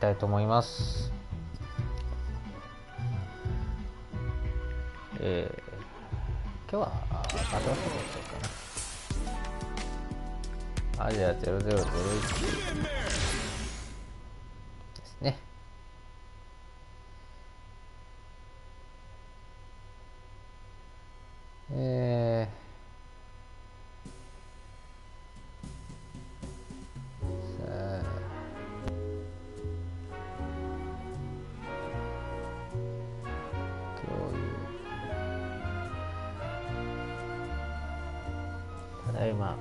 たいと思います。今日はバトルフォードかな。アジア0001ですね。ただいま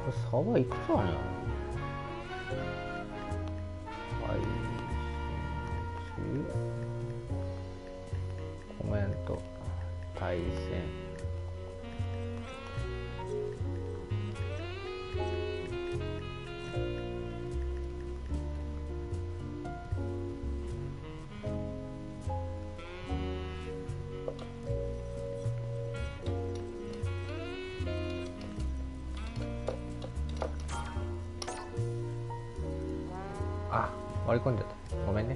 これサーバーいくつあるんやろ。配信中、コメント、対戦、割り込んじゃった。ごめんね。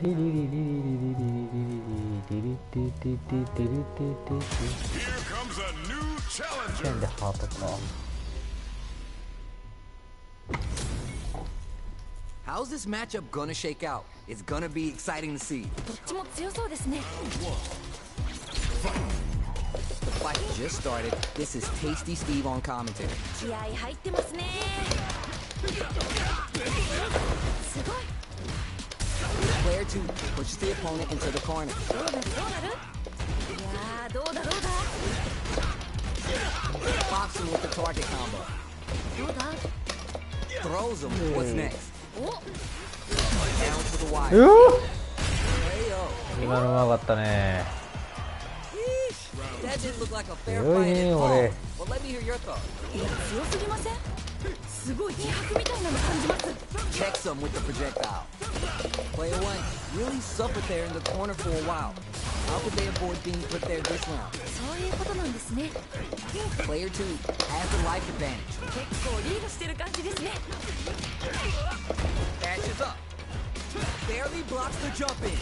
リリリリリリリリリリリリリ剣でハートか。How's this matchup gonna shake out? It's gonna be exciting to see. どっちも強そうですね。The fight just started. This is Tasty Steve on commentary. 気合入ってますね。すごい。Player 2 pushes the opponent into the corner. どうなる？いやー、どうだ。Pops him with the target combo. どうだ。Throws him. What's next? お。Down to the wire. 今のうまかったね。That didn't look like a fair 強い fight ね at all. 俺。 Well, let me hear your thoughts. 強すぎません？すごい気迫みたいなの感じます。Checks him with the projectile. Player 1 really suffered there in the corner for a while. How could they avoid being put there this round? そういうことなんですね。Player 2 has the life advantage. 結構リードしてる感じですね。Dashes up. Barely blocks the jump in.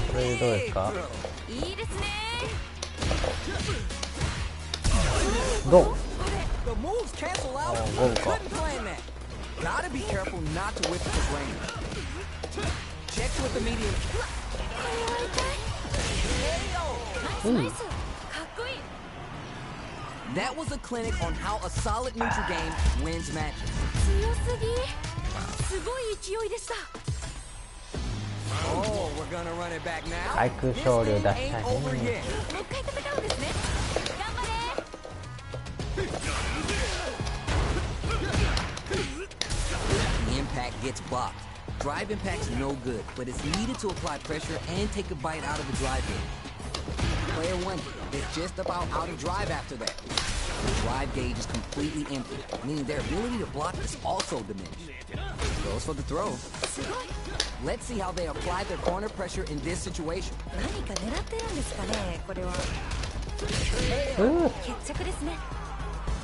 これどうですか。いいですね。どう。 The moves cancel out. Oh, Couldn't go. plan that. Gotta be careful not to whip his range. Checks with the medium. ナイスナイス。かっこいい。 That was a clinic on how a solid neutral game wins matches. 強すぎ。すごい勢いでした。Oh, we're gonna run it back now. 対空勝利を出したい Ain't over ね。 yet. もう一回戦うんですね。頑張れ。 The impact gets blocked. Drive impact's no good, but it's needed to apply pressure and take a bite out of the drive gauge. Player 1 is just about out of drive after that. The drive gauge is completely empty, meaning their ability to block is also diminished. Goes for the throw. すごい。 Let's see how they apply their corner pressure in this situation. 何か狙ってるんですかね、これは。決着ですね。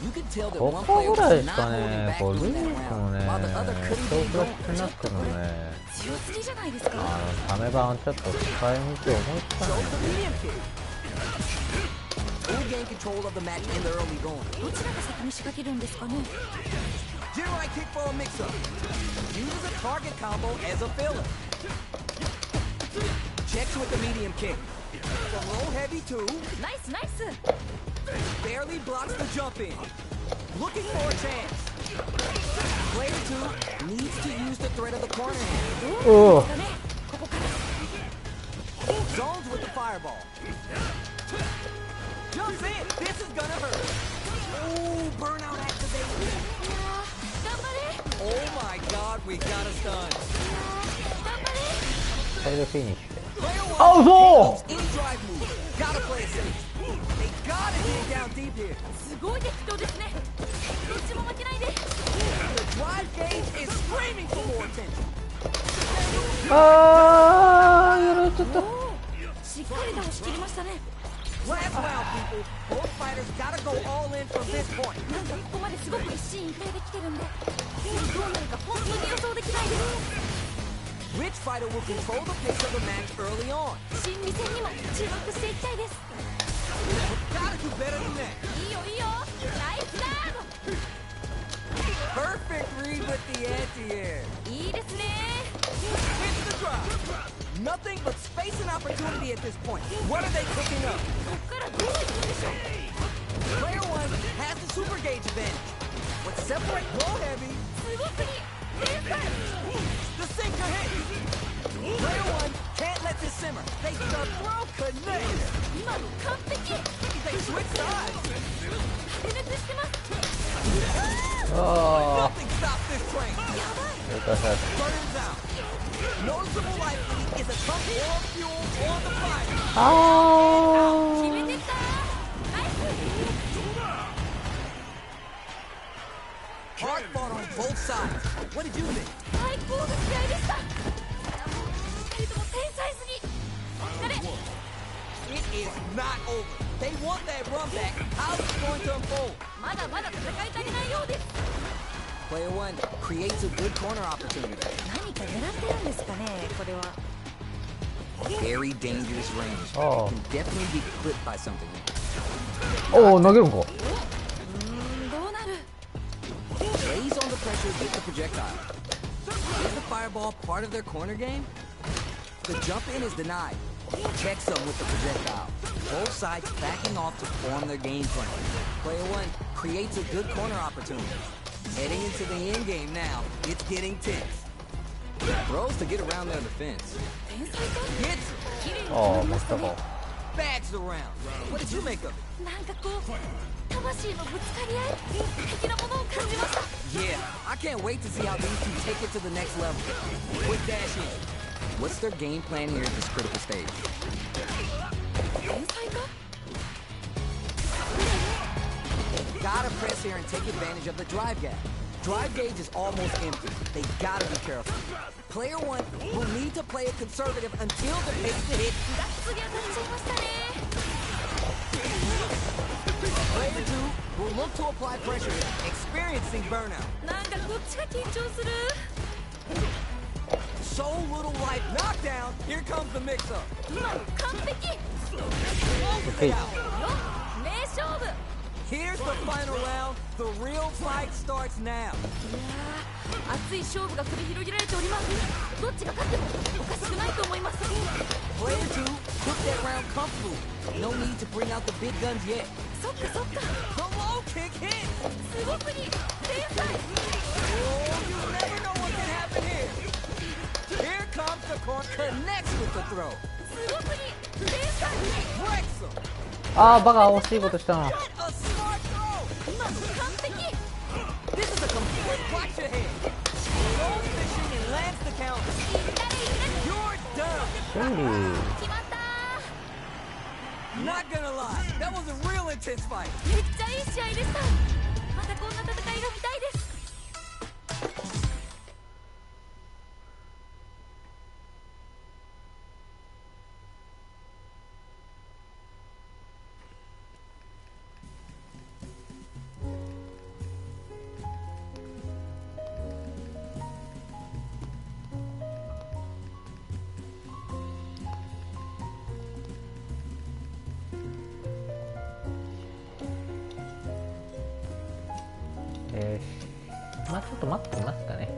You can tell that こ one こ player ぐらい was です not か holding ね。 back こうル during イ that スも round, ね、 while the other couldn't 強 get く going. してなくのね。強すぎじゃないですか。ため版ちょっと使い道思いつかない Shows the medium kick. Who gained control of the match in the early going? どちらが先に仕掛けるんですかね。 General kick for a mix-up. Uses a target combo as a filler. Checks with the medium kick. The low heavy two. ナイスナイス。 Barely blocks the jump in. Looking for a chance. Player 2 needs to use the threat of the corner hand. おお。 Zones with the fireball. Jumps in. This is gonna hurt. Ooh, burnout activated. 頑張れ。 Oh my god, we got a stun. 頑張れ。これでフィニッシュ。 Player 1 Oh, no! any drive move. Gotta play it safe. They gotta dig down deep here. すごい激闘ですね。どっちも負けないで。 The drive gauge is screaming for more attention. あー、やられちゃった。しっかりと押し切りましたね。 Last round, people. Both fighters gotta go all in from this point. なんかここまですごく一進一退できてるんで、次どうなるか本当に予想できないです。 Which fighter will control the pace of the match early on? 心理戦にも注目していきたいです。 Gotta do better than that. いいよいいよ、ナイスガード。 Perfect read with the anti-air. いいですね。 Hits the drop. Nothing but space and opportunity at this point. What are they cooking up? こっからどういくんでしょう。 Player 1 has the super gauge advantage. What separates blow heavy? すごくいい。天才。 The sinker hit. Player 1 can't let this simmer. The throw connects. 今の完璧。 They switch sides. 白熱してます。あ Nothing stops this train. やばい。あ、よかった。 Burns out. Noticeable life leak is a ton more fuel on the fire. あ決めてったナイス。 Hard fought on both sides. What did you think? 最高の試合でした。二人とも天才すぎ。お疲れ。 It is not over. They want that run back. How's it going to unfold? まだまだ戦い足りないようです。 Player 1 creates a good corner opportunity. 何か狙ってるんですかね、これは。 Very dangerous range. Oh. Can definitely be clipped by something. おお、投げるんか。どうなる。 Lays on the pressure with the projectile. Is the fireball part of their corner game? The jump in is denied. Checks them with the projectile. Both sides backing off to form their game plan. Player 1 creates a good corner opportunity. Heading into the end game now, it's getting tense. Throws to get around their defense. 天才か。 Hits it. 綺麗にああ、決めましたね。ましたか。 Bags the round. What did you make of it? なんかこう魂のぶつかり合い的なものを感じました。 Yeah, I can't wait to see how these two take it to the next level. Quick dash in. What's their game plan here at this critical stage? 天才か。 Gotta press here and take advantage of the drive gap. Drive gauge is almost empty. They gotta be careful. Player 1 will need to play it conservative until the pace to hit. がっつり当たっちゃいましたね。 Player 2 will look to apply pressure, experiencing burnout. なんかこっちが緊張する。 So little life. Knockdown. Here comes the mix-up. 今の完璧。よ Closes it out. 名勝負。 Here's the final round. The real fight starts now. いやー、熱い勝負が繰り広げられております。どっちが勝ってもおかしくないと思います。 Player 2 took that round comfortably. No need to bring out the big guns yet. そっかそっか。 The low kick hit. すごくいい。天才。 Oh, you never know what can happen here. Here comes the corner. Connects with the throw. すごくいい。天才。 Breaks him. ああ、バカ、惜しいことしたな。 What a smart throw. 今の完璧。 This is a complete watch ahead. Low fishing and lands the counter. いったれいったれ。 You're done. 勝利。決まったー。 Not gonna lie. That was a real intense fight. めっちゃいい試合でした。またこんな戦いが見たいです。まあちょっと待ってますかね。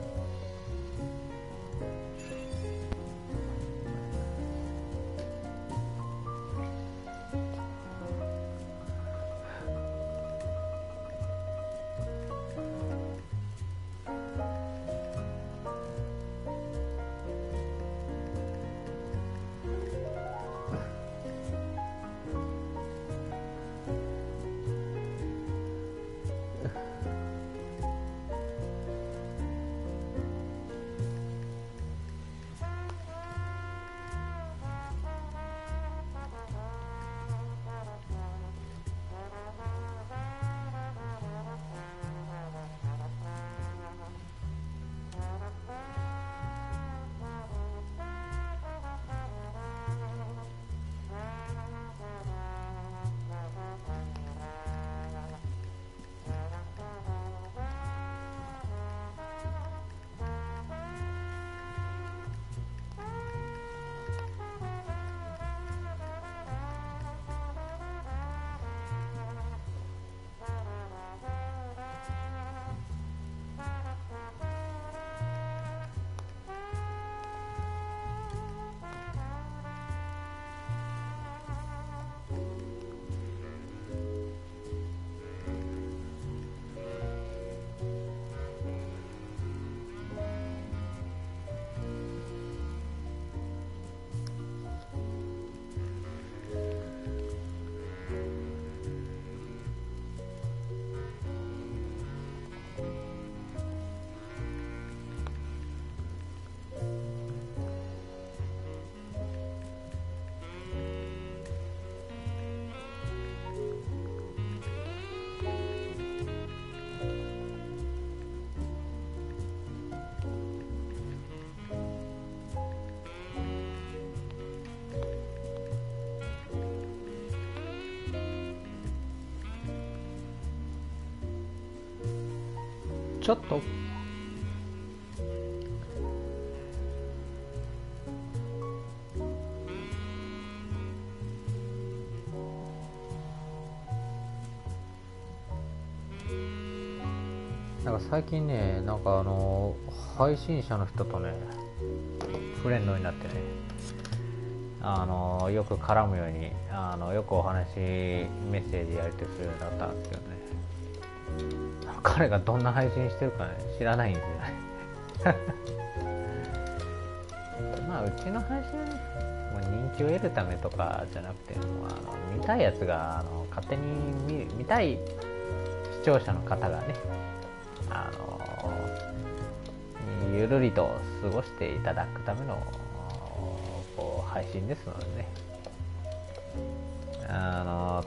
ちょっとなんか最近ね、なんか配信者の人とねフレンドになってね、よく絡むようによくお話メッセージやり取りするようになったんですけどね、彼がどんな配信してるかね知らないんですよねまあうちの配信はね、もう人気を得るためとかじゃなくて、もう見たいやつが勝手に見たい視聴者の方がねゆるりと過ごしていただくためのこう配信ですのでね、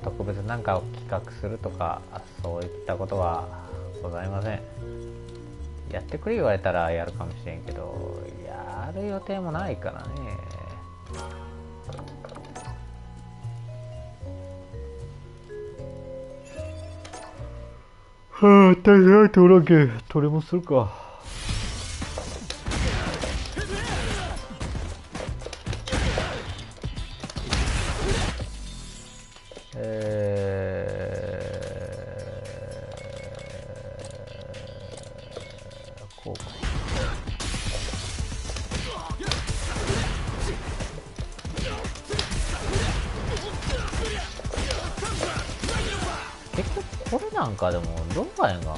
特別なんかを企画するとかそういったことはございません。やってくれ言われたらやるかもしれんけど、やる予定もないからね。はあ、大変とおらんけ取れもするか。こうか。結局これなんかでもどうかやんかな。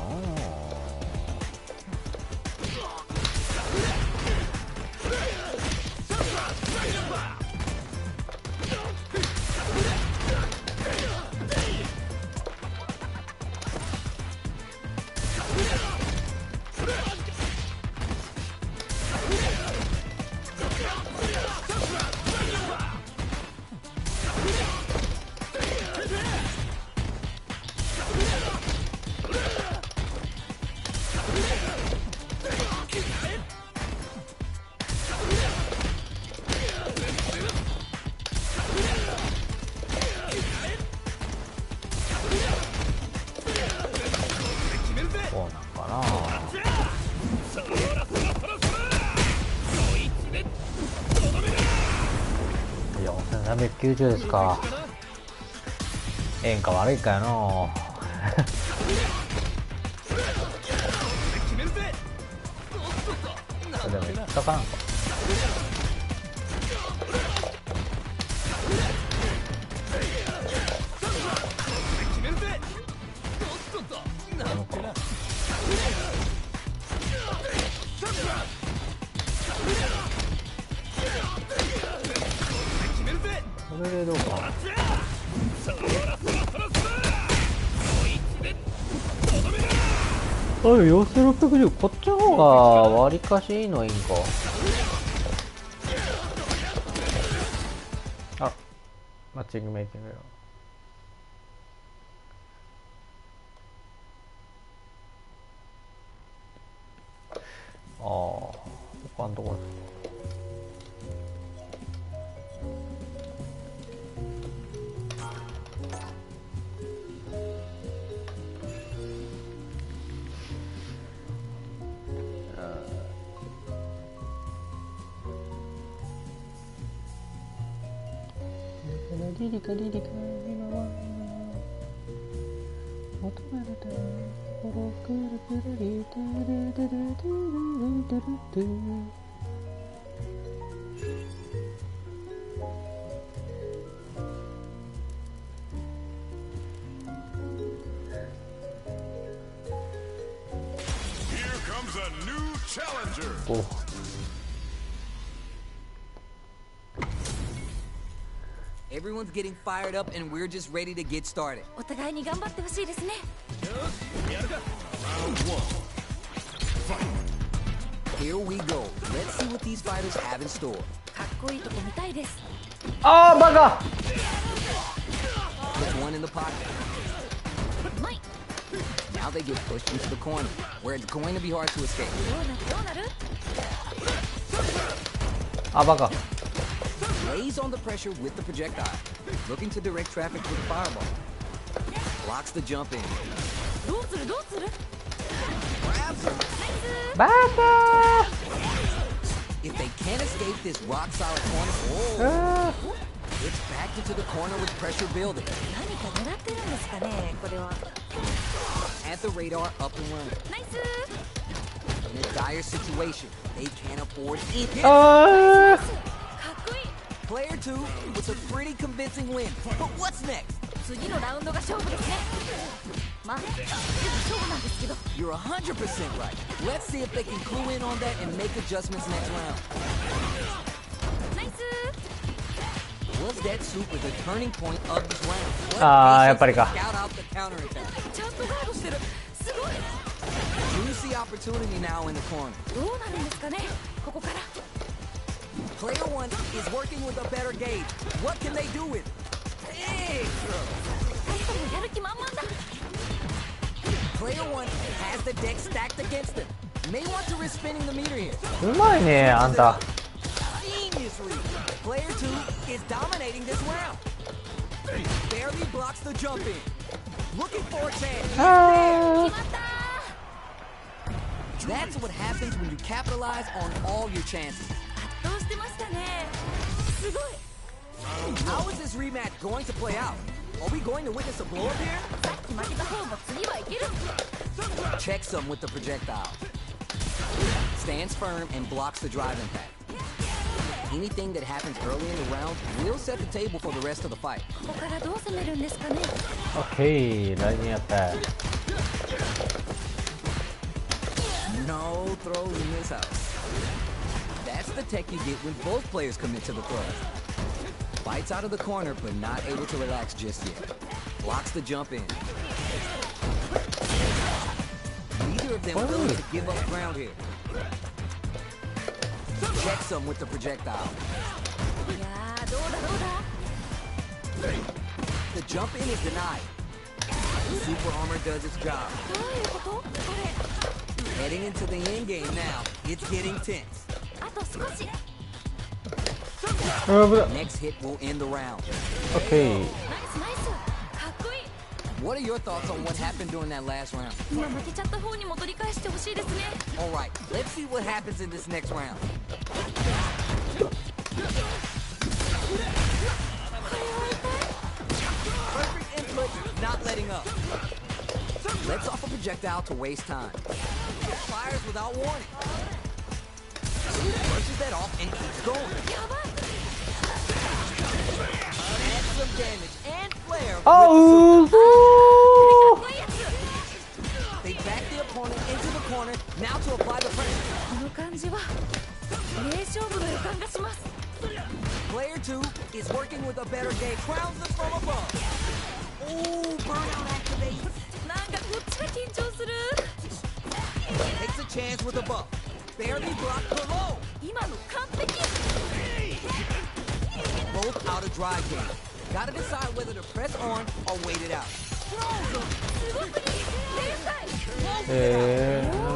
4390ですか。ええんか悪いかやのでもいったかなんか。これでどうかな。4610、こっちの方がわりかしいいのいいんか。あ、マッチングメイキングよ。ああ、他のところリリカリリカ今は求められた心くるくるりトゥルトゥルトゥルトゥルトゥ。おEveryone's getting fired up and we're just ready to get started. お互いに頑張ってほしいですね。Here we go. Let's see what these fighters have in store. かっこいいとこ見たいです。あーバカ。 Put one in the pocket. うまい。 Now they get pushed into the corner, where it's going to be hard to escape. どうなる？あバカ。 Lays on the pressure with the projectile, looking to direct traffic with the fireball. Blocks the jump in. どうする？ Grab have some. バカ If they can't escape this rock solid corner, ー。 oh, あ it's backed into the corner with pressure building. 何か狙ってるんですかねこれは。 At the radar, up and running. ナイス In a dire situation, they can't afford it. ーあー。かっこいい。 Player 2 with a pretty convincing win. But what's next? 次のラウンドが勝負ですね。まあ、勝負なんですけど。 You're 100% right. Let's see if they can clue in on that and make adjustments next round. ナイス Was that super the turning point of this round? What あー、やっ patience ぱりか。 to scout out the counterattack. ちゃんとガードしてる。すごい。 Juicy opportunity now in the corner. どうなるんですかねここから。 Player 1 is working with a better gauge. What can they do with it? Big throw. 2人ともやる気満々だ。 Player 1 has the deck stacked against him. May want to risk spinning the meter here. うまいねあんた。 Genius lead. Player 2 is dominating this round. Barely blocks the jump in. Looking for a chance. あ決まった That's what happens when you capitalize on all your chances. 圧倒してましたね。すごい。 How is this rematch going to play out? Are we going to witness a blow up here? さっき負けた方も次はいける。 Checks him with the projectile. Stands firm and blocks the drive impact. Anything that happens early in the round will set the table for the rest of the fight. ここからどう攻めるんですかね。オッケー大事にやった。 No throws in this house. That's the tech you get when both players commit to the throw. Bites out of the corner, but not able to relax just yet. Blocks the jump in. Neither of them willing to give up ground here. Checks him with the projectile. いやーどうだどうだ。 The jump in is denied. Super armor does its job. どういうことこれ。 Heading into the end game now. It's getting tense. あと少し。 Next hit will end the round. オッケー。ナイスナイス。かっこいい。 What are your thoughts on what happened during that last round? 今負けちゃった方にも取り返してほしいですね。 All right, let's see what happens in this next round. これは痛い。 Perfect input, not letting up. Lets off a projectile to waste time. Fires without warning. Pushes that off and keeps going. やばい。 Adds some damage and flare. あ with the うそ かっこいいやつ。 super. They back the opponent into the corner, now to apply the pressure. この感じは名勝負の予感がします。 Player 2 is working with a better game. Crowns them from above. Ooh, burnout activates. なんかこっちが緊張する。 Takes a chance with a buff. Barely blocked below. 今の完璧。 Both out of drive game. Gotta decide whether to press on or wait it out. すごすぎ。天才。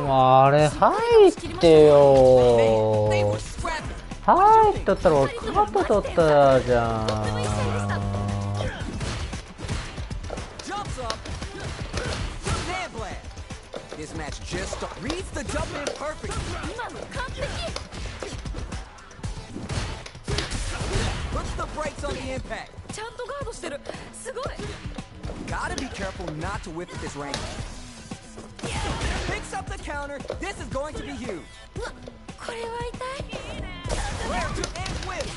あれ入ってよ They ー were scrapping. 入っとったら俺カット取ったじゃん。 Jumps up. Sand blast. This match just reads the jump in perfect. 今の完璧。 Puts the brakes on the impact. ちゃんとガードしてる。すごい。 Gotta be careful not to whip at this range. Picks up the counter. This is going to be huge. うわ、これは痛い。 Where to end with?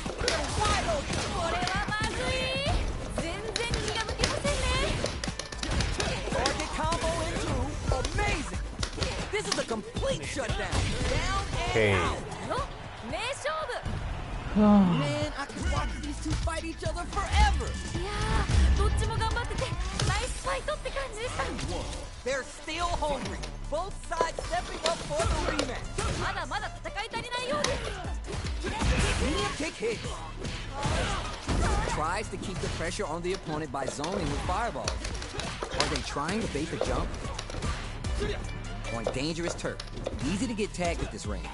Wide open. これはまずい。全然気が抜けませんね。 Target combo into. Amazing. This is a complete shutdown. Down Okay. and out. の名勝負。 Man, I could watch these two fight each other forever. いやー、どっちも頑張っててナイスファイトって感じでした。 They're still hungry. Both sides stepping up for the rematch. まだまだ戦い足りないようです。 Medium kick hits. Tries to keep the pressure on the opponent by zoning with fireballs. Are they trying to bait the jump? On dangerous turf. Easy to get tagged at this range.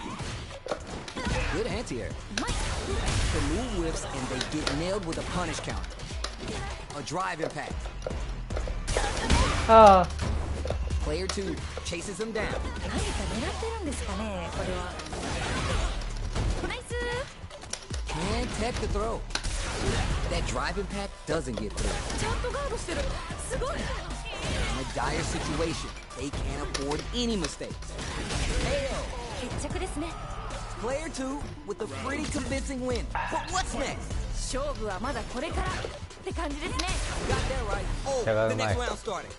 Good anti-air. The move whiffs and they get nailed with a punish counter. A drive impact. あ Player 2 chases him down. 何か狙ってるんですかね、これは。ナイス。 Can't tech the throw. That drive impact doesn't get through. ちゃんとガードしてる。すごい。 In a dire situation, they can't afford any mistakes. KO. 決着ですね。 Player 2 with a pretty convincing win. But what's next? 勝負はまだこれからって感じですね。 Got that right. Oh, the next round started.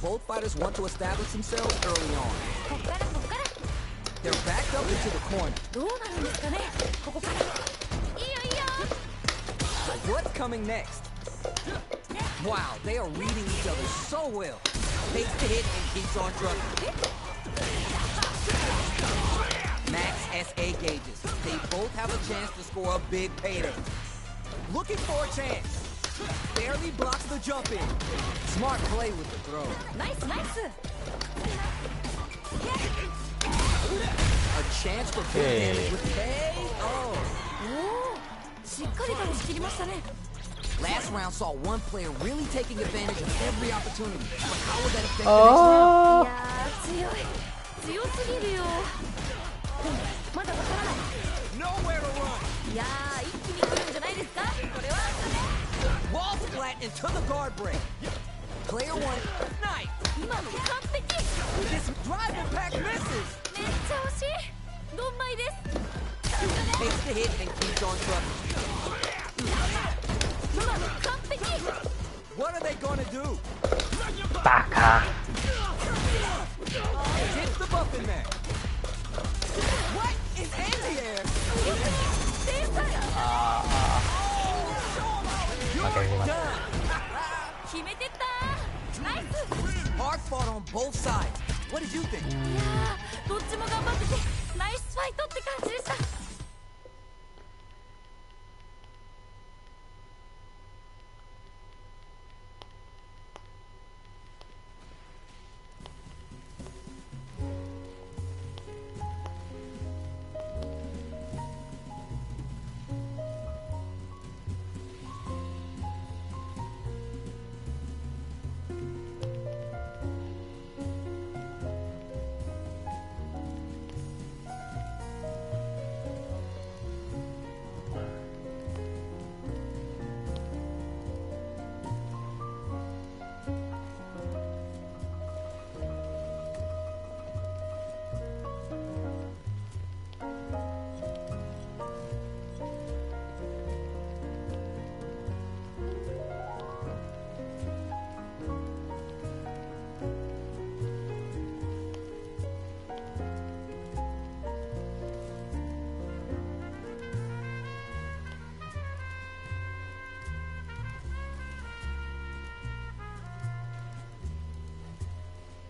Both fighters want to establish themselves early on. こっからこっから。 They're backed up into the corner. どうなるんですかね、ここから。いいよいいよ。 What's coming next? Wow, they are reading each other so well. Takes the hit and keeps on trucking. Max SA gauges. They both have a chance to score a big payday. Looking for a chance. Barely blocks the jump in. Smart play with the throw. ナイスナイス。 A chance for big damage with KO. おお、しっかり倒しきりましたね。 Last round saw one player really taking advantage of every opportunity. But how will that affect the next round? いやー、強い。強すぎるよ。でもまだわからない。 Nowhere to run. いやー、一気に来るんじゃないですか、これは。 Wall splat into the guard break. Player 1, knife. 今の完璧。 This drive impact misses. めっちゃ惜しい。ドンマイです。 Takes the hit and keeps on trucking. 今の完璧。 What are they gonna do? バカ。 Hits the buff in there. What is anti-air? 天才。負けてしまった。 Done. 決めてった。ナイス。 Hard fought on both sides. What did you think? いやー、どっちも頑張っててナイスファイトって感じでした。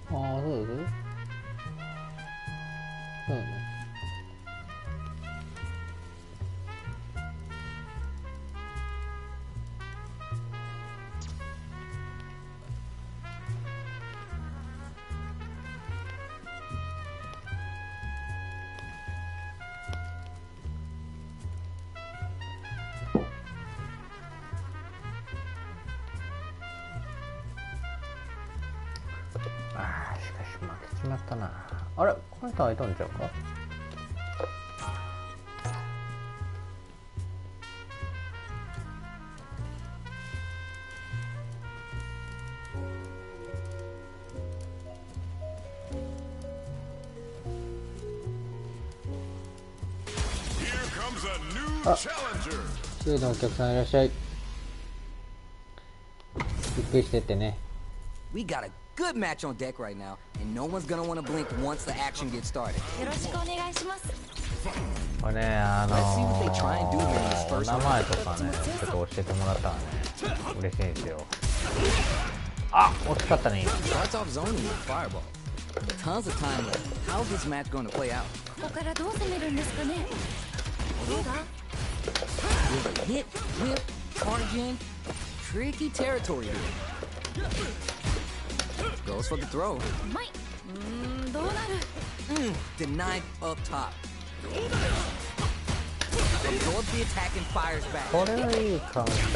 ああ、そうです。そうね。ああ、しかし負けちまったな。あれ、この人開いとんちゃうか。あ、周囲のお客さんいらっしゃい。ゆっくりしてってね。 We got a good match on deck right now, and no one's gonna want to blink once the action gets started. よろしくお願いします。これね、名前とかね、ちょっと教えてもらったらね、嬉しいんですよ。あ、惜しかったね、今。 Starts off zoning with fireball. Tons of time left. How's this match going to play out? ここからどう攻めるんですかね。どうだ。 With a hit, whip, charge in. Tricky territory here. Goes for the throw. うまい。どうなる。 Denied up top. Absorbs the attack and fires back. これはいいカウンターです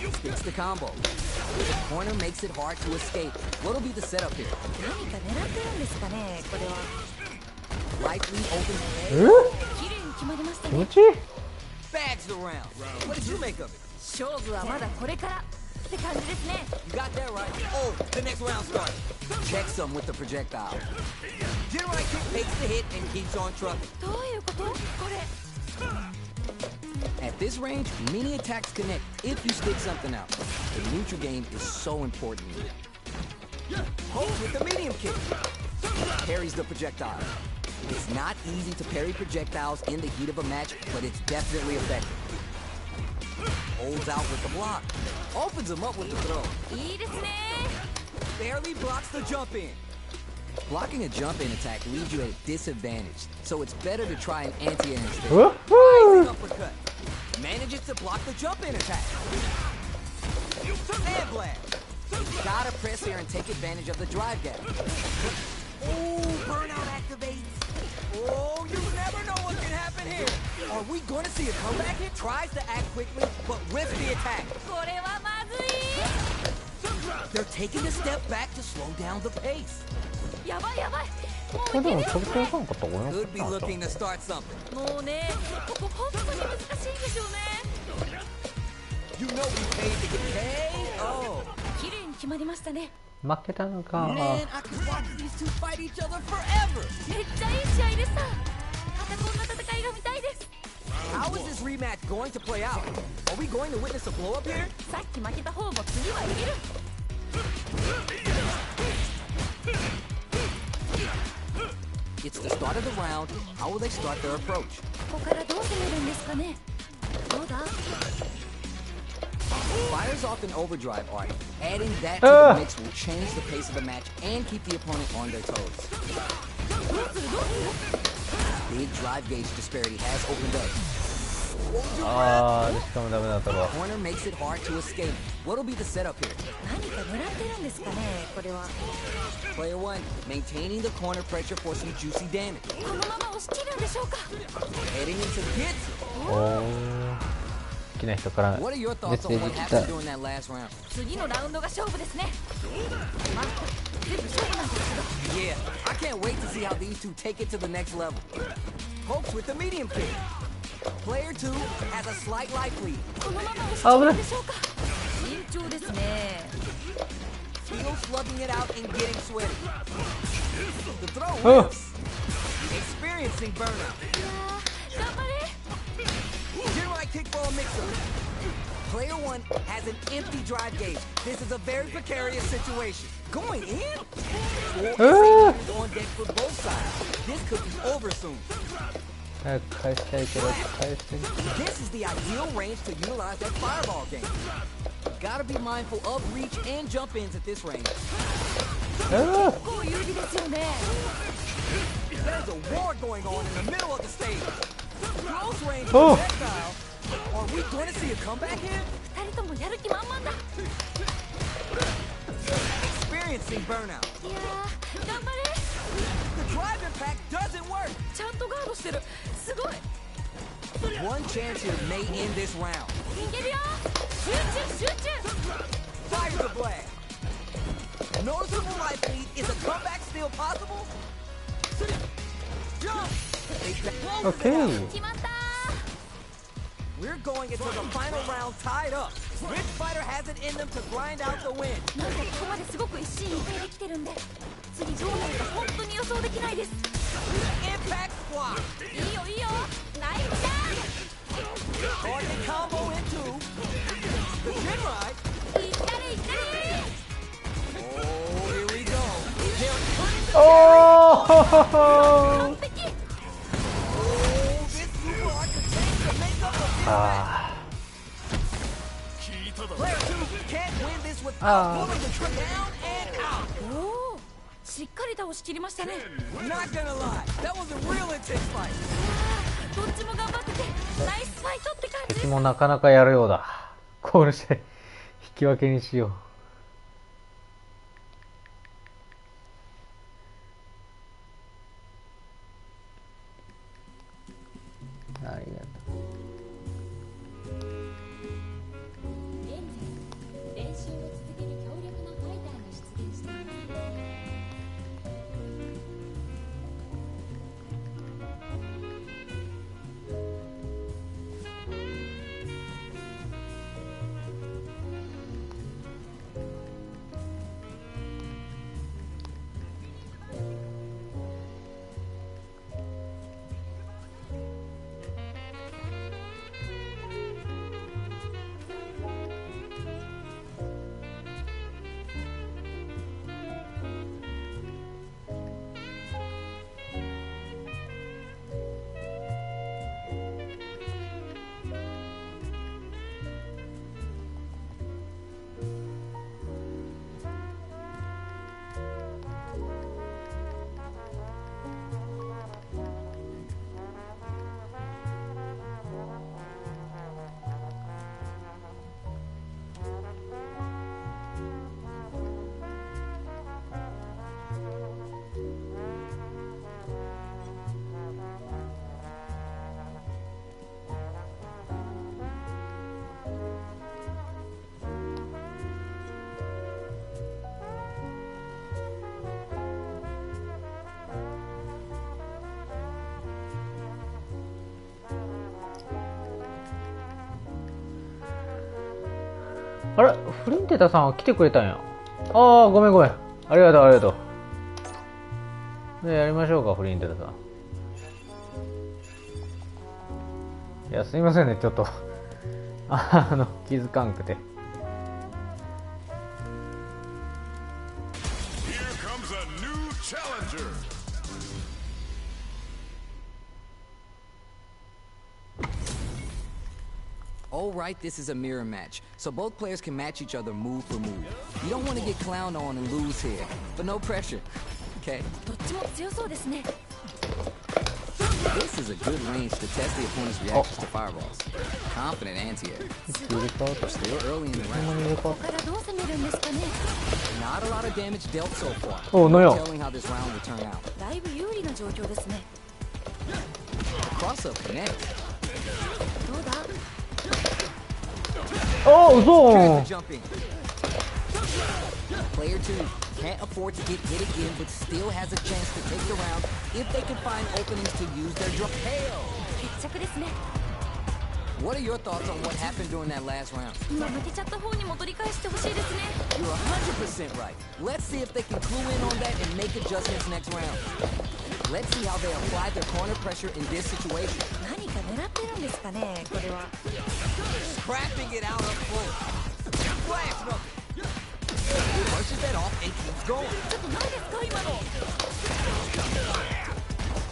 ね。sticks the combo. The corner makes it hard to escape. What'll be the setup here? 何か狙ってるんですかね、これは。 Light lead opens 綺麗に決まりましたね。気持ちいい。 bags the round. What did you make of it? 勝負はまだこれからって感じですね。 You got that right. Oh, the next round starts. Checks him with the projectile. General kick takes the hit and keeps on trucking. どういうこと？これ。 At this range, many attacks connect if you stick something out. The neutral game is so important. Holds with the medium kick. Parries the projectile. It's not easy to parry projectiles in the heat of a match, but it's definitely effective. Holds out with the block. Opens him up with the throw. いいですね。 Barely blocks the jump in. Blocking a jump in attack leaves you at a disadvantage, so it's better to try an anti-air instead. Rising uppercut. Manages to block the jump in attack. And blast. You gotta press here and take advantage of the drive gap. Oh, burnout activates. Oh, you never know what can happen here. Are we going to see a comeback here? Tries to act quickly, but whiffs the attack. これはまずい。 They're taking a step back to slow down the pace. やばいやばい。もこれでもういける飛び出さんかったら俺の Could be looking to start something. もうね、ここ本当に難しいんですよね。 You know we paid to get KO. 綺麗に決まりましたね。負けたのか。 Man, I could watch these two fight each other forever. めっちゃいい試合でした。またこんな戦いが見たいです。 How is this rematch going to play out? Are we going to witness a blow up here? さっき負けた方も次はいける。 It's the start of the round. How will they start their approach? ここからどう攻めるんですかね。どうだ？ Fires off an overdrive art. Adding that to the mix will change the pace of the match and keep the opponent on their toes. どうするどうする？ Big drive gauge disparity has opened up. あー、しかもダメだったわ。 Corner makes it hard to escape. What'll be the setup here? 何か狙ってるんですかね、これは。 Player 1, maintaining the corner pressure for some juicy damage. このまま押し切るんでしょうか。 Heading into hits. おー、好きな人からメ What are your ッ thoughts セ on ージ what 来 happened た。 during that last round? 次のラウンドが勝負ですね。まあ、全部勝負なんですけど。 Yeah, I can't wait to see how these two take it to the next level. Pokes with the medium kick. Player 2 has a slight life lead. このまま押し切るんでしょうか。慎重ですね。 Still slugging it out and getting sweaty. The throw Oh. whiffs. Experiencing burnout. いやー、頑張れ。 General kick for a mix-up. Player 1 has an empty drive gauge. This is a very precarious situation. Going in? Four SAUs on deck for both sides. This could be over soon. 早く返したいけど返してる。 This is the ideal range to utilize that fireball game. Gotta be mindful of reach and jump ins at this range. あ結構有利ですよね。 There's a war going on in the middle of the stage. Close range Oh. projectile. Are we going to see a comeback here? 二人ともやる気満々だ。 Experiencing burnout. いやー、頑張れ。 The drive impact doesn't work. ちゃんとガードしてる。すごい。 One chance here may end this round. いけるよ。集中集中。 Fires the blast. Noticeable life lead. Is a comeback still possible? Jump. They close it Okay. out. 決まったー。 We're going into the final round tied up. Which fighter has it in them to grind out the win? なんかここまですごく一進一退できてるんで、次どうなるか本当に予想できないです。 Impact squat. いいよいいよ。ナイスだ。 Target combo into the chin ride. いったれいったれ。 Oh, here we go. They're putting the おー。完璧。 Oh, this super hard to change the makeup of this match. あ Player 2 can't win this without Ah. pulling the trigger down and out. おお、しっかり倒しきりましたね。 Not gonna lie, that was a real intense fight. どっちも頑張っててナイスファイトって感じー、です。敵もなかなかやるようだ。コールして引き分けにしよう。ありがとう。現在あれ、フリンテタさんは来てくれたんや。ああ、ごめんごめん。ありがとうありがとう。で、やりましょうか、フリンテタさん。いや、すいませんね、ちょっと気づかんくて。Alright, this is a mirror match, so both players can match each other move for move. You don't want to get clowned on and lose here, but no pressure, okay? どっちも強そうですね。 This is a good range to test the opponent's reactions to fireballs. Confident anti-air. Still early in the round. ここからどう攻めるんですかね。 Not a lot of damage dealt so far. お、なんや。 No telling how this round will turn out. だいぶ有利な状況ですね。 Cross-up connects. どうだ。ああ、嘘。 Here's the jump in. Player 2 can't afford to get hit again, but still has a chance to take the round if they can find openings to use their drop. Hail! 決着ですね。 What are your thoughts on what happened during that last round? 今負けちゃった方にも取り返してほしいですね。 You're 100% right. Let's see if they can clue in on that and make adjustments next round. Let's see how they apply their corner pressure in this situation. 何か狙ってるんですかね、これは。 Scrapping it out up close. Flash no. Pushes that off and keeps going. ちょっと何ですか今の。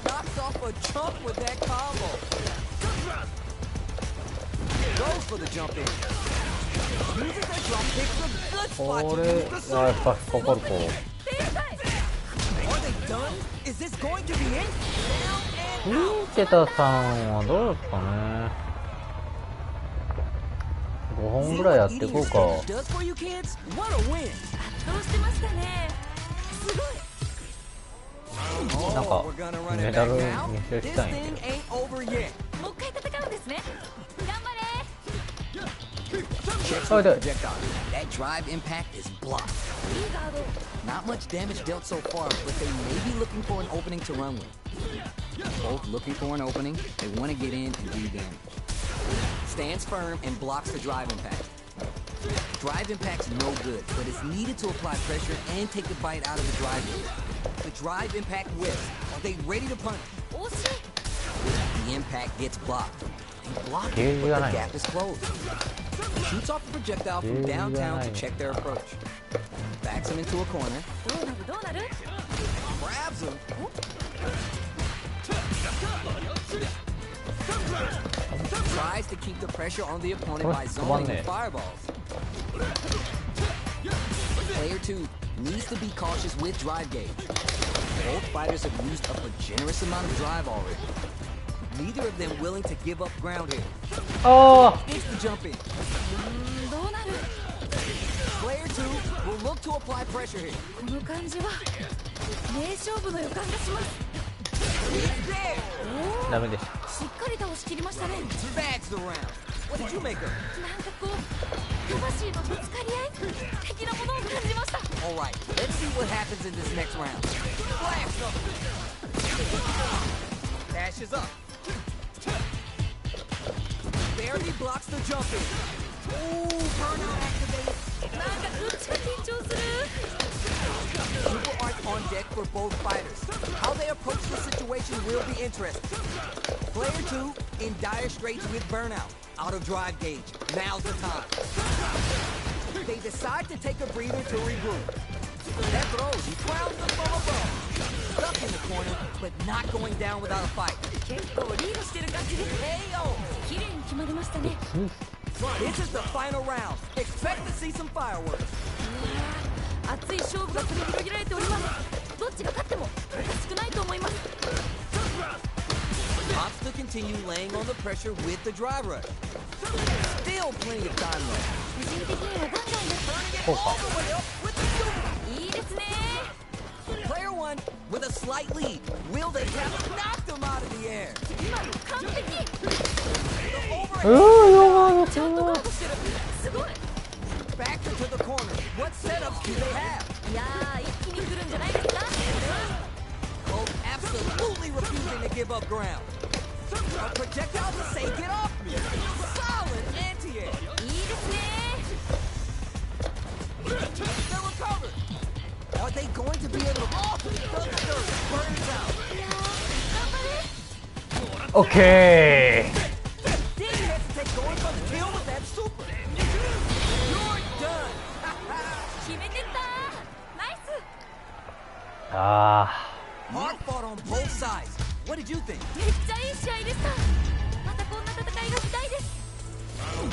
Knocks off a jump with that combo. Goes for the jump in. Uses that jump, picks a good spot こ to れ use the はやっ surge. ぱ引っかかるか。 Are they done? Is this going to be it? フリンテタさんはどうですかね。5本ぐらいやっていこうか。 Does for you kids? What a win! どうしてましたね。すごい。なんか Oh, we're gonna run メ it ダ back ル now. 見せ This したいん thing で。 ain't over yet. もう一回戦うんですね。頑張れ。 Checks Oh, the no. projectile. That drive impact is blocked. いいガード。 Not much damage dealt so far, but they may be looking for an opening to run with. Both looking for an opening. They want to get in and do damage. Stands firm and blocks the drive impact. Drive impact's no good, but it's needed to apply pressure and take the bite out of the drive unit. The drive impact whips. Are they ready to punch? 惜しい。 The impact gets blocked. They block Yeah, it, but yeah, the I gap is closed. Shoots off the projectile from Yeah, downtown yeah, to I check their approach. Backs him into a corner. どうなるどうなる。 Grabs him. Tries to keep the pressure on the opponent by Come on zoning with there. fireballs. Player 2 needs to be cautious with drive gauge. Both fighters have used up a generous amount of drive already. Neither of them willing to give up ground here. ああ。 It's the jump in. どうなる。 Player 2 will look to apply pressure here. この感じは名勝負の予感がします。 It's there. おダメでした。お、しっかり倒し切りましたね。 Bags the round. What did you make of it? なんかこう魂のぶつかり合い的なものを感じました。 All right, let's see what happens in this next round. Flash up. Dashes up. Barely blocks the jump in. Ooh, burnout activated. なんかどっちか緊張する。 Super arc on deck for both fighters. How they approach the situation will be interesting. Player 2 in dire straits with burnout. Out of drive gauge. Now's the time. They decide to take a breather to regroup. That throws. He crowns them from above. Stuck in the corner, but not going down without a fight. 結構リードしてる感じです。 KO. 綺麗に決まりましたね。 This is the final round. Expect to see some fireworks. 熱い勝負が繰り広げられております。どっちが勝ってもおかしくないと思います。 Opts to continue laying on the pressure with the drive rush. Still plenty of time left. 個人的にはガンガンです。 Turning it all the way up with the super. いいですね。 Player 1 with a slight lead. Will they have knocked him out of the air? 今の完璧。 うわちゃんとガードしてる。すごい。 Back into the corner. What setups do they have? いやー、一気に来るんじゃないですか。 Both absolutely refusing to give up ground. A projectile to say get off me. Solid anti-air. いいですね。オッケー。 Then you have to take going from the kill with that super. You're done. 決めてったナイス。あ Hard fought on both sides. What did you think? めっちゃいい試合でした。またこんな戦いがしたいです。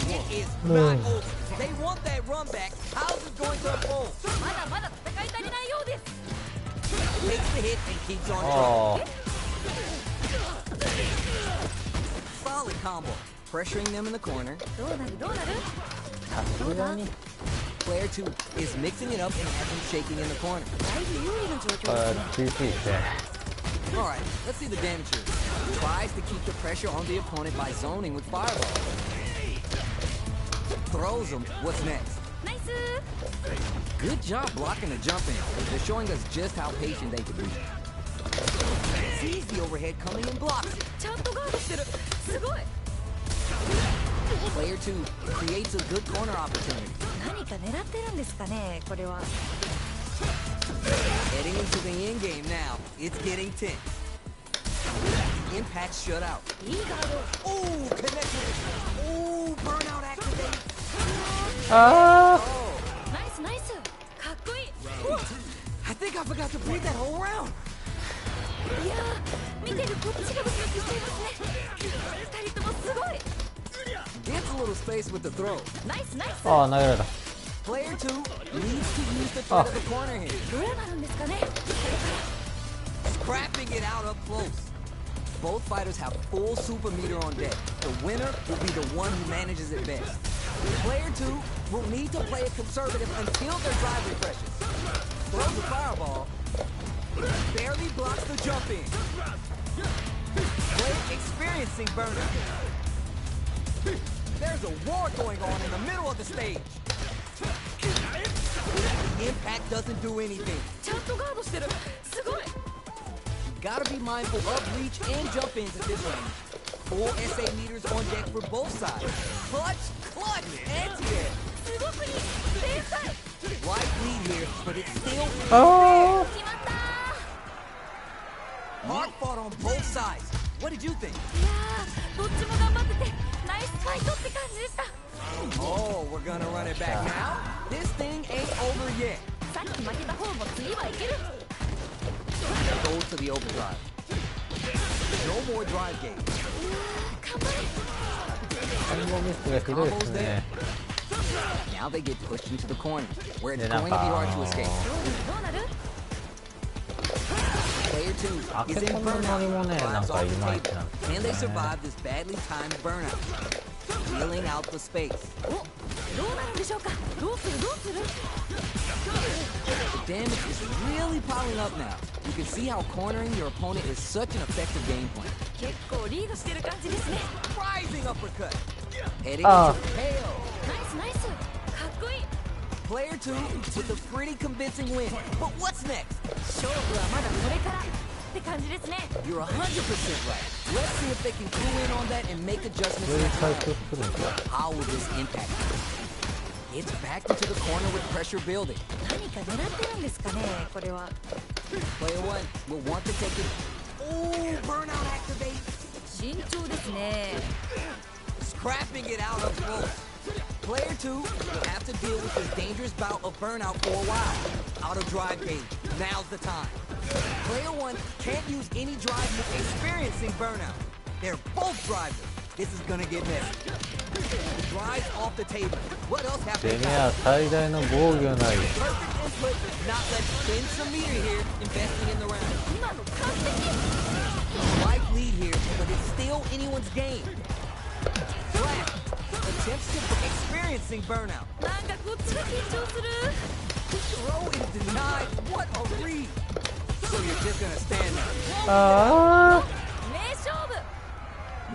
It is not over. They want that run back. How's it going to unfold? まだまだ戦い足りないようです。 Takes the hit and keeps on あ trying. Solid combo. Pressuring them in the corner. どうなるどうなる。さすがに Player 2 is mixing it up and has him shaking in the corner. だいぶ有利な状況こですね。れ厳しいですね。 Alright, let's see the damage here. Tries to keep the pressure on the opponent by zoning with fireball. Throws him. What's next? ナイス。 Good job blocking the jump in. They're showing us just how patient they can be. Sees the overhead coming and blocks it. ちゃんとガードしてる。すごい。 Player 2 creates a good corner opportunity. 何か狙ってるんですかねこれは。 Heading into the end game now. It's getting tense. Impact shut out. いいガード。 Ooh, connected. Ooh, burnout activate. あ Oh, ナイスナイス。かっこいい。 I think I forgot to breathe that whole round. いやー見てるこっちがドキドキしていますね。二人ともすごい。 Gets a little space with the throw. ナイスナイス。あ、投げられた。 Player 2 needs to use the threat of the corner here. どうなるんですかね。 Scrapping it out up close. Both fighters have full super meter on deck. The winner will be the one who manages it best. Player 2 will need to play it conservative until their drive refreshes. Throws the fireball. Barely blocks the jump in. Player experiencing burnout. There's a war going on in the middle of the stage. Impact doesn't do anything. ちゃんとガードしてる。すごい。 Gotta be mindful of reach and jump ins at this range. Full SA meters on deck for both sides. Clutch, anti-air. すごすぎ。天才。 Light lead here, but it's still あ 決まったー。 hard fought on both sides. What did you think? いやーどっちも頑張っててナイスファイトって感じでした。 Oh, we're gonna run it back now? This thing ain't over yet. さっき負けた方も次はいける。 Goes to the overdrive. No more drive gauge. 頑張れ。コンボミスがひどいですね。 Now they get pushed into the corner, where it's で、なん going to be か hard to escape. どうなる。 Player 2 is 開け in 込むノリ burnout. もね、なん Drives か off い the まいち table. なんです Can よ they ね。 survive this badly timed burnout? Dealing out the space. おどうなるんでしょうか。どうするどうする。 The damage is really piling up now. You can see how cornering your opponent is such an effective game plan. 結構リードしてる感じですね。 Rising uppercut. Heading Ah. into KO. ナイスナイス。かっこいい。 Player 2 with a pretty convincing win. But what's next? 勝負はまだこれからって感じですね。 You're 100% right. Let's see if they can clue in on that and make adjustments これ next 回 round. 復するんだ。 How will this impact? It's backed into the corner with pressure building. 何か狙ってるんですかねこれは。 Player 1 will want to take it. Ooh, burnout activate. 慎重ですね。 Scrapping it out up close. Player 2 will have to deal with this dangerous bout of burnout for a while. Out of drive gauge. Now's the time. Player 1 can't use any drive move experiencing burnout. They're both drivers. This is gonna get messy. Drives off the table. What else て happened? めえは最大の防御なり。 Perfect input does not let spend some meter here, investing in the round. 今の完璧。 Life lead here, but it's still anyone's game. Flash attempts to experiencing burnout. なんかこっちが緊張する。 Throw is denied. What a read. So you're just gonna stand there. あ名勝負。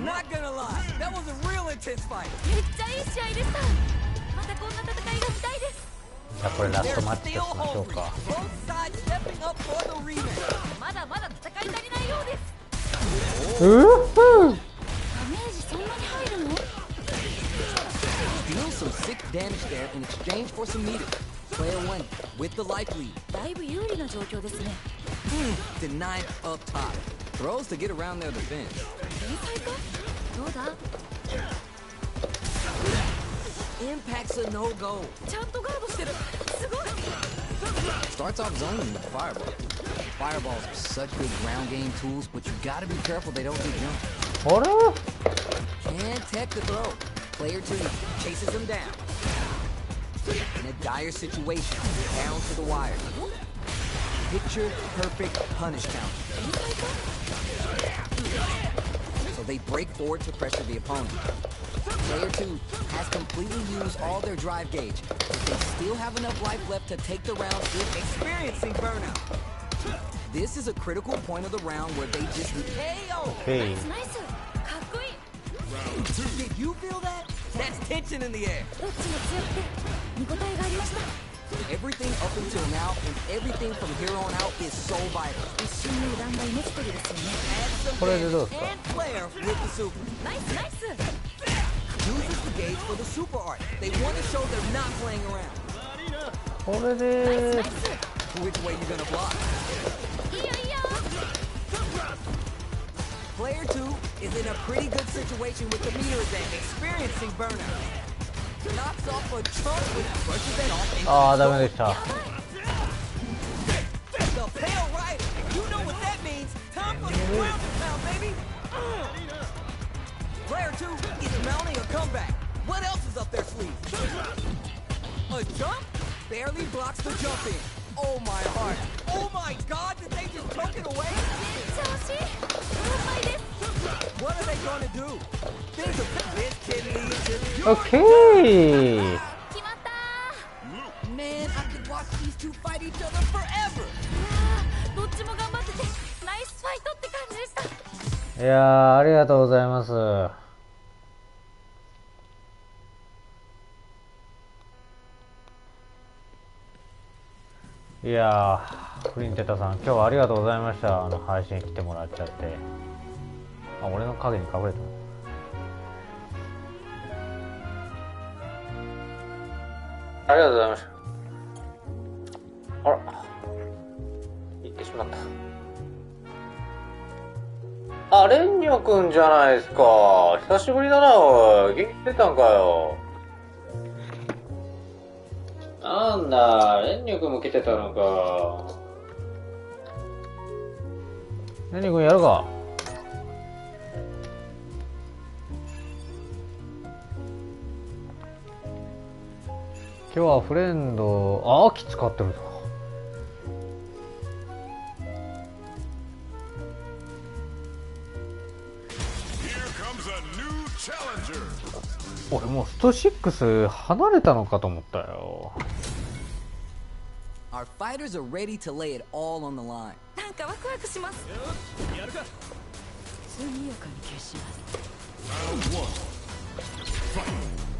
Not gonna lie, that was a real intense fight. めっちゃいい試合でした。またこんな戦いが見たいです。あ。じゃあこれラス They're トマッチと still しましょう hungry. か。 Both sides stepping up for the rematch. まだまだ戦い足りないようです。うっふダメージそんなに入るの。 Deal some sick damage there in exchange for some meters. Player 1 with the life lead. だいぶ有利な状況ですね。 Denied up top. Throws to get around their defense. 才か。どうだ。 Impact's a no-go. ちゃんとガードしてる。すごい。 Starts off zoning with fireball. Fireballs are such good ground game tools, but you gotta be careful they don't get jumped. あれ And tech the throw. Player 2 chases him down. In a dire situation, down to the wire. Picture perfect punish count. So they break forward to pressure the opponent. Player 2 has completely used all their drive gauge, but they still have enough life left to take the round with experiencing burnout. This is a critical point of the round where they just KO. ナイスナイス。かっこいい。 Did you feel that? That's tension in the air. どっちも強くて見応えがありました。 Everything up until now and everything from here on out is so vital. 一瞬の油断が命取りですよね。 Add some これでどう damage ですか and flair with the super. ナイスナイス。 Uses the gauge for the super art. They want to show they're not playing around. これで Which way you gonna block? いいよいいよ。 Player 2 is in a pretty good situation with the meter event, experiencing burnout. Knocks off a chunk with brushes it off and ああダメでした。 the pale rider. You know what that means. Time for the ground pound, baby. Player 2 is mounting a comeback. What else is up their sleeve? A jump? Barely blocks the jump in. Oh my heart. Oh my god, did they just choke it away? めっちゃ惜しい。完敗です。 What are they gonna do? There's a this can lead to オッケー。決まったー。 Man, I could watch these two fight each other forever. どっちも頑張っててナイスファイトって感じでした。いやーありがとうございます。いやーフリンテタさん今日はありがとうございました。配信来てもらっちゃって、あ俺の影に隠れた。ありがとうございました。あら行ってしまった。あ、レンニョくんじゃないですか。久しぶりだな、おい。元気出たんかよ。なんだ、レンニョくんも来てたのか。レンニョくんやるか。今日はフレンド、あ、秋使ってるぞ。俺もうスト6離れたのかと思ったよ。 Our fighters are ready to lay it all on the line. なんかワクワクします。やるか。速やかに決します。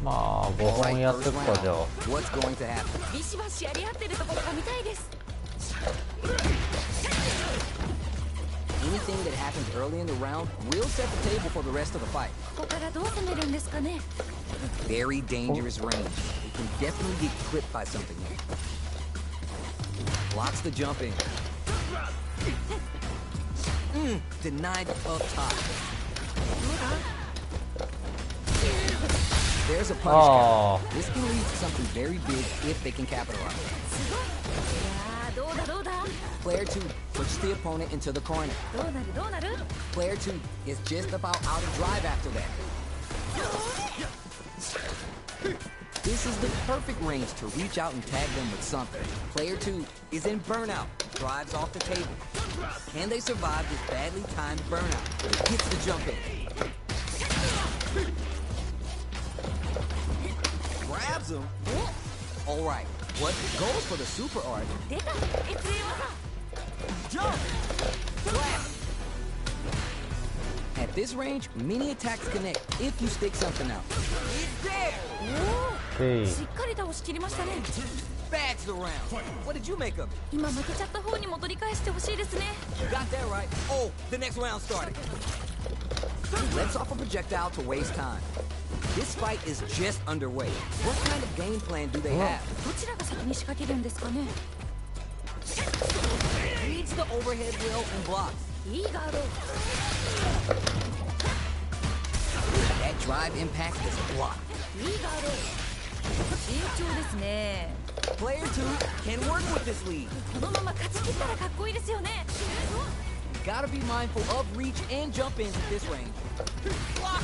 まあ5本やってくかじゃあ。 What's going to happen? ビシバシやり合ってるところが見たいです。 Anything that happens early in the round will set the table for the rest of the fight. ここからどう攻めるんですかね。 Very dangerous range. It can definitely get clipped by something here. Blocks the jump in. Denied up top. There's a punish Oh. count. This can lead to something very big if they can capitalize. すごい。いやーどうだどうだ。 Player 2 pushes the opponent into the corner. どうなるどうなる。 Player 2 is just about out of drive after that. This is the perfect range to reach out and tag them with something. Player 2 is in burnout, drives off the table. Can they survive this badly timed burnout? Gets the jump in. Grabs him. All right, what goes for the super art? 出た。越英技。 Jump! Blast! At this range, many attacks connect if you stick something out. It's there! でしっかり倒しきりましたね。 Bags the round. What did you make of it? 今負けちゃった方にも取り返してほしいですね。 You got that right. Oh, the next round started. Let's off a projectile to waste time. This fight is just underway. What kind of game plan do they have? どちらが先に仕掛けるんですかね。 Reads the overhead wheel and blocks. いいガード。That drive impact is blocked. いいガード。慎重ですね。 Player 2 can work with this lead. このまま勝ち切ったらかっこいいですよね。 Gotta be mindful of reach and jump ins at this range. Block!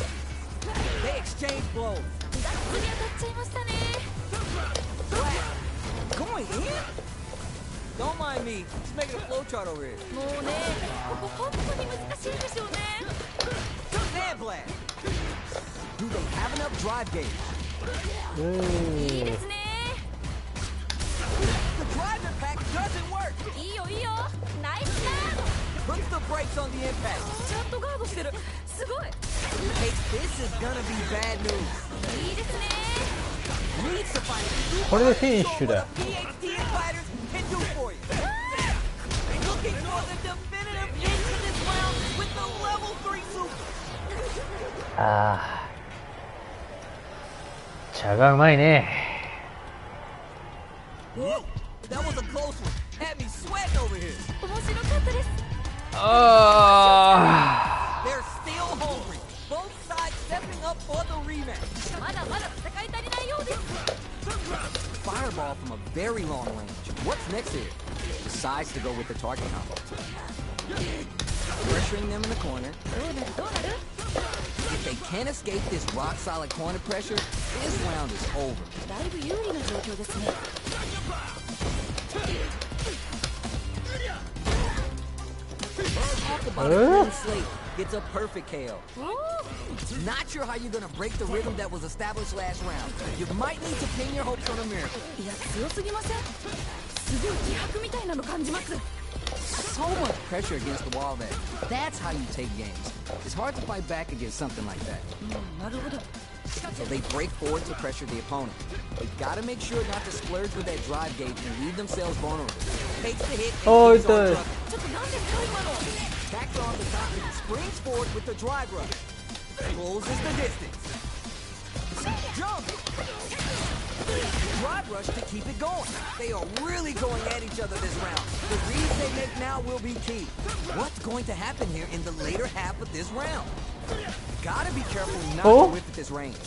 They exchange blows. がっつり当たっちゃいましたね。 Blast! Going in? Don't mind me. Just making a flowchart over here. もうね、ここ本当に難しいんですよね。 Sand blast! Do they have enough drive gauge? いいですね。 The drive impact doesn't work! いいよいいよ。ナイスガー Puts the brakes on the impact. ド。ちゃんとガードしてる。すごい。 Hey, this is gonna be bad news. いいですね。 Needs to find a これでフィニッシュだよ。 PhD fighters can do for you. Looking for the definitive end to this round with the level 3 super. あー、茶がうまいね。 Whoa, that was a close one. Had me sweating over here. 面白かったです。あ They're still hungry. Both sides stepping up for the rematch. まだまだ戦い足りないようです。 Fireball from a very long range. What's next here? Decides to go with the target combo. Pressuring them in the corner. どうなるどうなる。 If they can't escape this rock-solid corner pressure, this round is over. だいぶ有利な状況ですね。 Talk about a clean slate. Gets a perfect KO. おお。 Not sure how you're gonna break the rhythm that was established last round. You might need to pin your hopes on a miracle. いや強すぎません。すごい気迫みたいなの感じます。 So much pressure against the wall that that's how you take games. It's hard to fight back against something like that. なるほど。 So they break forward to pressure the opponent. They gotta make sure not to splurge with that drive gauge and leave themselves vulnerable. Takes the hit. Oh, And keeps on it does. trucking. ちょっとなんですか今の。 Backs on the top and springs forward with the drive rush. Closes the distance. Jump! Drive rush to keep it going. They are really going at each other this round. The reads they make now will be key. What's going to happen here in the later half of this round? Gotta be careful not to whiff at this range.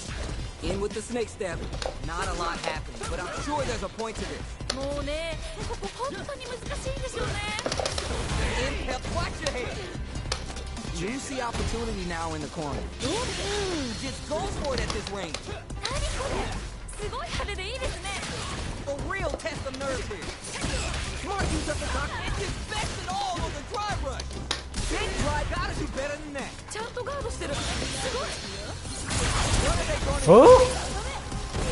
In with the snake step. Not a lot happening, but I'm sure there's a point to this. もうね、ここ本当に難しいんですよね。 Impact, watch your head. Juicy opportunity now in the corner. どうです。 Just goes for it at this range. 何これ。すごい派手でいいですね。 A real test of nerve here. Smart use of the duck and just best it all on the drive rush. Big drive gotta do better than that. ちゃんとガードしてる。すごい。 What are they going お to do?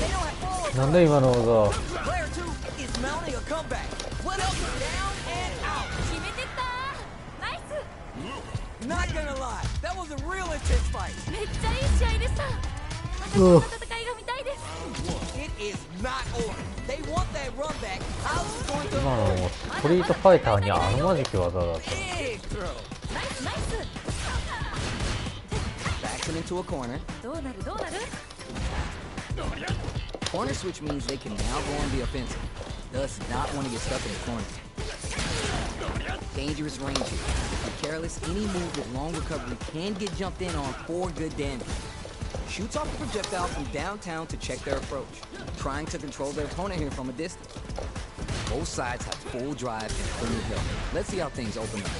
They don't have forward. なんだ今の技。 Player 2 is mounting a comeback. What else? Down and out. 決めてったナイス。 Not gonna lie, that was a real intense fight. めっちゃいい試合でした。またこんな戦いが見たいです。 It is not over. They want that run back. How's it going to 今のストリートファイターにあるまじき技だった。 big throw? ナイスナイス。 Backs him into a corner. どうなるどうなる。 Corner switch means they can now go on the offensive. Thus, not want to get stuck in the corner. Dangerous range here. If you're careless, any move with long recovery can get jumped in on for good damage. Shoots off the projectile from downtown to check their approach, trying to control their opponent here from a distance. Both sides have full drive and plenty of help. Let's see how things open up.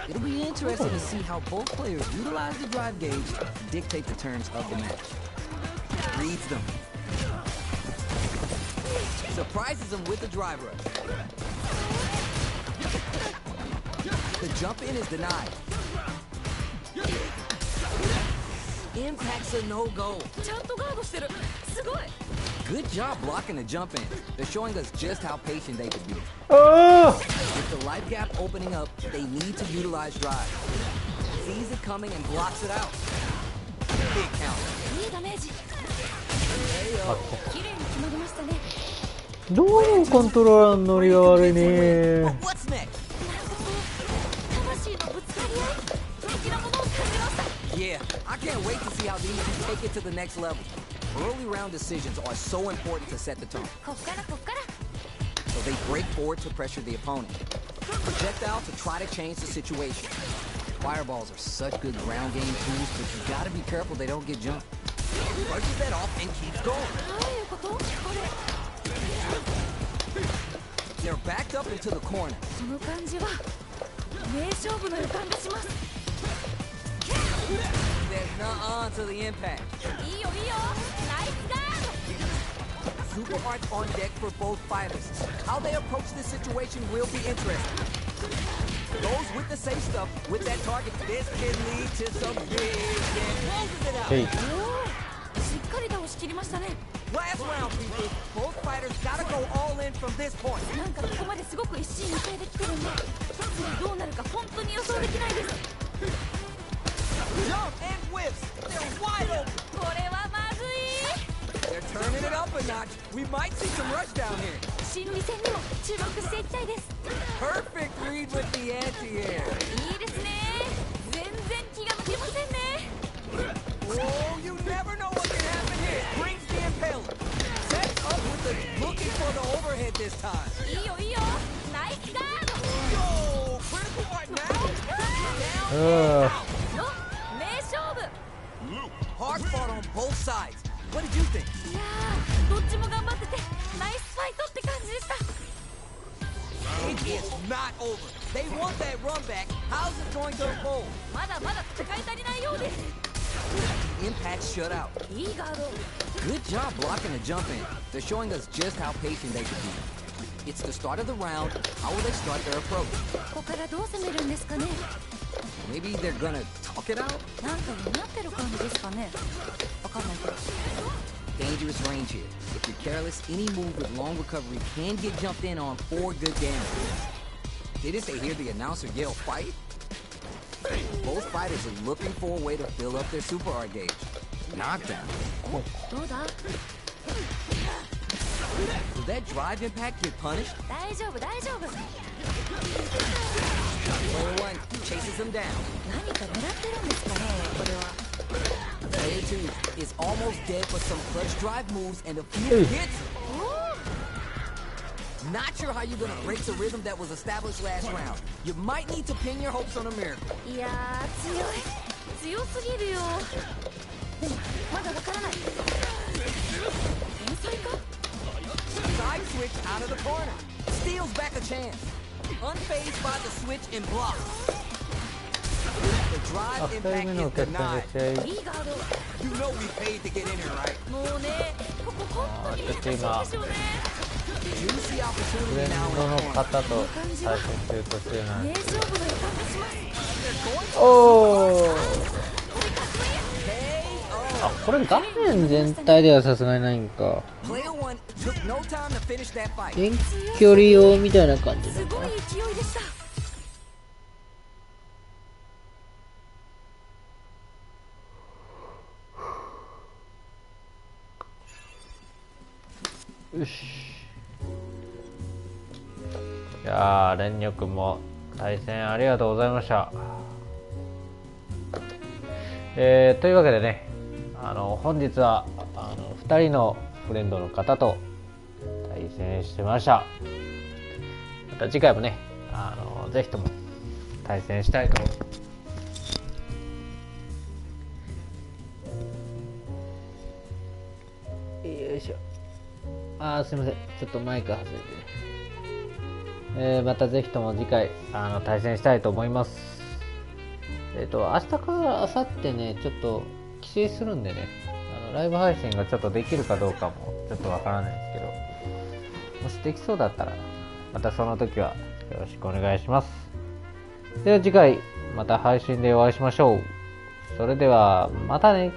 It'll be interesting to see how both players utilize the drive gauge to dictate the terms of the match. Reads them. Surprises them with the drive rush. The jump in is denied. Impact's a no-go. ちゃんとガードしてる。すごい。 Good job blocking the jump in. They're showing us just how patient they could be. あ With the life gap opening up, they need to utilize drive. Sees it coming and blocks it out. Big count. いいダメージ。 あ。綺麗に決まりましたね。どういうコントローラーのノリが悪いね。 But what's next? なるほど。魂のぶつかり合い。素敵なものを感じました。 Yeah, I can't wait to see how these two take it to the next level. Early round decisions are so important to set the tone. こっからこっから。 So they break forward to pressure the opponent. Projectile to try to change the situation. fireballs are such good ground game tools, but you gotta be careful they don't get jumped. Brushes that off and keeps going. どういうことこれ They're backed up into the corner. その感じは名勝負の予感がします There's no on to the impact. いいよいいよナイスガー Super arts on deck for both fighters. How they approach this situation will be interesting. Goes with the safe stuff with that target. This can lead to some big and closes it out. へい。ドしっかり倒しきりましたね Last round, people. Both fighters gotta go all in from this point. なんかここまですごく一進一退できてるんで次どうなるか本当に予想できないです Jump and whiffs. They're wide open. これはまずい They're turning it up a notch. We might see some rush down here. 心理戦にも注目していきたいです Perfect read with the anti-air. いいですね全然気が抜けませんね Oh, you never know what can happen here. Brings the impaler. Sets up with the looking for the overhead this time. いいよいいよナイスガー Yo, critical right now. う Down ー ド名勝負 hard fought on both sides. What did you think? いやーどっちも頑張っててナイスファイトって感じでした It is not over. They want that run back. How's it going to unfold? まだまだ戦い足りないようです Impact shut out. いいガード Good job blocking the jump in. They're showing us just how patient they can be. It's the start of the round. How will they start their approach? ここからどう攻めるんですかね Maybe they're gonna talk it out? なんかになってる感じですかねわかんないけど Dangerous range here. If you're careless, any move with long recovery can get jumped in on for good damage. Didn't they hear the announcer yell fight? Both fighters are looking for a way to fill up their super art gauge. Knockdown. どうだ Will that drive impact get punished? 大丈夫大丈夫 Player 1 chases him down. 何か狙ってるんですかねこれは Player 2 is almost dead for some clutch drive moves and a few hits. Not sure how you're gonna break the rhythm that was established last round. You might need to pin your hopes on a miracle. いやー強すぎるよでもまだわからない天才か Side switch out of the corner. Steals back a chance. Unfazed by the switch and block. The あ、 drive 2人 impact 目のお is 客さん denied. が試合。いいガード You know we paid to get in here, right? もうねここ本当に難しいでしょうね Juicy フ opportunity レン now ド in の the corner. 方と対戦してる途中なん名で。勝負の予感がします おお。これかっこいい あ、これ画面全体ではさすがにないんか。 Player 1 took no time to finish that fight. 遠距離用みたいな感じなのかな。すごい勢いでしたよし。いやー、連力も対戦ありがとうございました。というわけでね、本日は2人のフレンドの方と対戦してました。また次回もね、ぜひとも対戦したいと思います。よいしょ。すいません、ちょっとマイク外れて、またぜひとも次回対戦したいと思います。明日から明後日ね、ちょっと帰省するんでね、ライブ配信がちょっとできるかどうかもちょっとわからないですけど、もしできそうだったらまたその時はよろしくお願いします。では次回また配信でお会いしましょう。それではまたね。